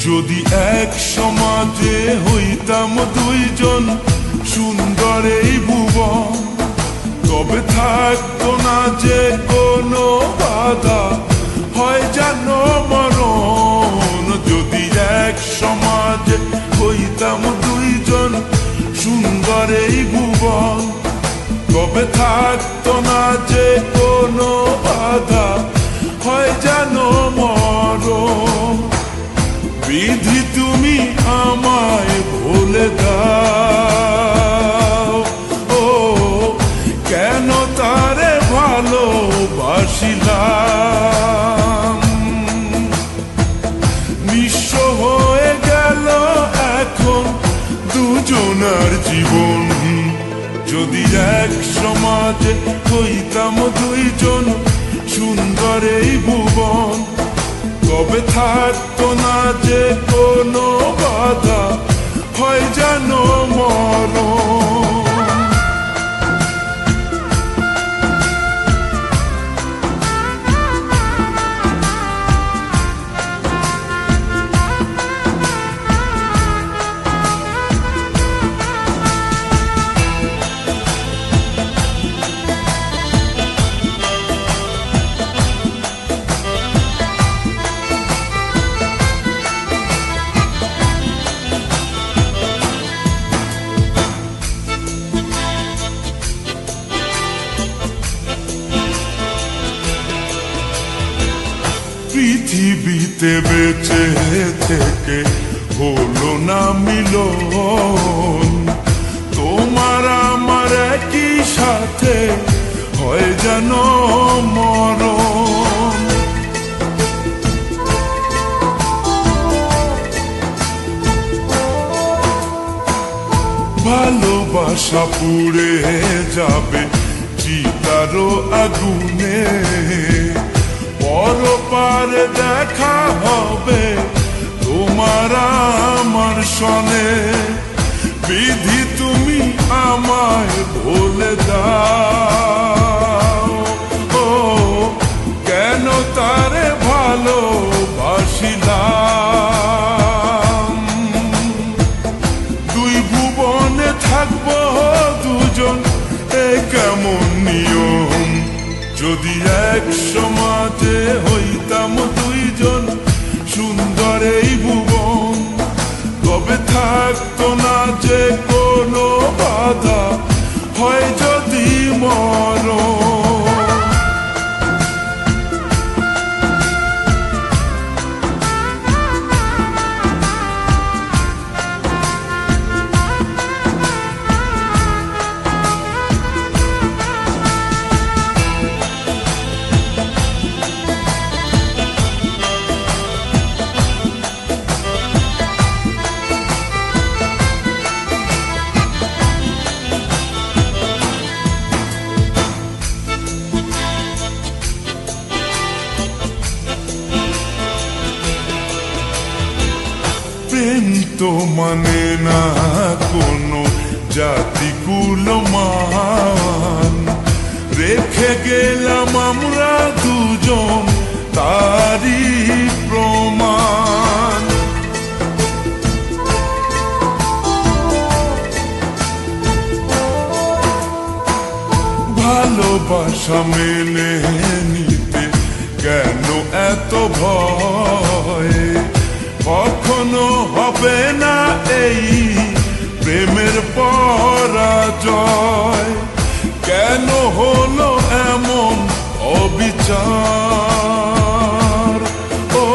যদি এক সমাজে হইতাম দুইজন সুন্দর এই ভুবন, তবে থাকতো না যে কোনো বাধা, হয় যেন মরণ। যদি এক সমাজে হইতাম দুইজন সুন্দর এই ভুবন, তবে থাকতো না যে কোনো বাধা, হয় যেন মরণ। বিধি তুমি আমায় ভুলে দাও, ও কেন তারে ভালোবাসিলাম। নিঃস্ব হয়ে গেল এখন দুজনার জীবন। যদি এক সমাজে হইতাম দুইজন সুন্দর এই ভুবন, তবে থাকতো না যে কোনো বাধা, হয় যেন মরণ। পৃথিবীতে বেঁচে থেকে হলো না মিলন, তোমার আমার একই সাথে হয় যেন মরণ। ভালোবাসা পুড়ে যাবে চিতারও আগুনে, পরপারে দেখা হবে তোমার আমার সনে। বিধি তুমি আমায় ভুলে দাও, ও কেন তারে ভালোবাসিলাম। দুই ভুবনে থাকবো দুজন, এ কেমন নিয়ম। যদি এক সমাজে হইতাম দুইজন সুন্দর এই ভুবন, তবে থাকতো না যে কোনো বাধা, হয় যদি মরণ। প্রেম তো মানে না কোনো জাতি কুলমান, রেখে গেলাম আমরা দুজন তারই প্রমাণ। ভালোবাসা মেনে নিতে কেন এত ভয়, কখনো হবে না এই প্রেমের পরাজয়। কেন হলো এমন অবিচার, ও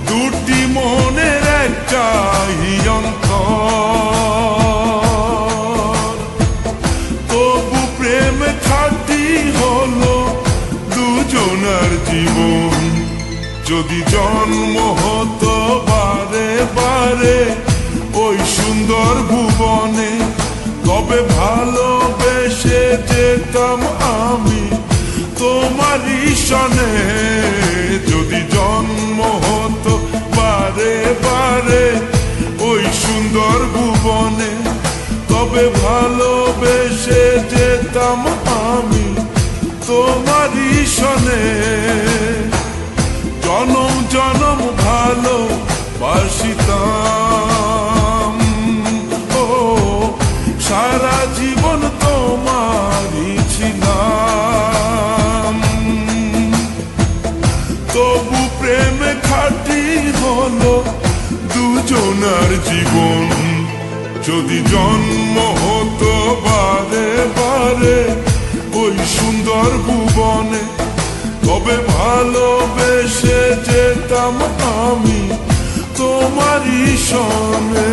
দুটি মনের একটাই অন্তর। তবু প্রেম খাঁটি হলো দুজনার জীবন। যদি জন্ম হতো বারে বারে ওই সুন্দর ভুবনে, তবে ভালোবেসে যেতাম আমি তোমারই সনে। যদি জন্ম হতো বারে বারে ওই সুন্দর ভুবনে, তবে ভালোবেসে যেতাম আমি তোমারই সনে। জনম জনম ভালো বাসিতাম। ও সারা জীবন তোমারই ছিলাম, তবু প্রেমে খাঁটি হলো দুজনার জীবন। যদি জন্ম হতো বারে বারে ওই সুন্দর ভুবনে, তবে ভালোবেসে যেতাম আমি তোমারই সনে।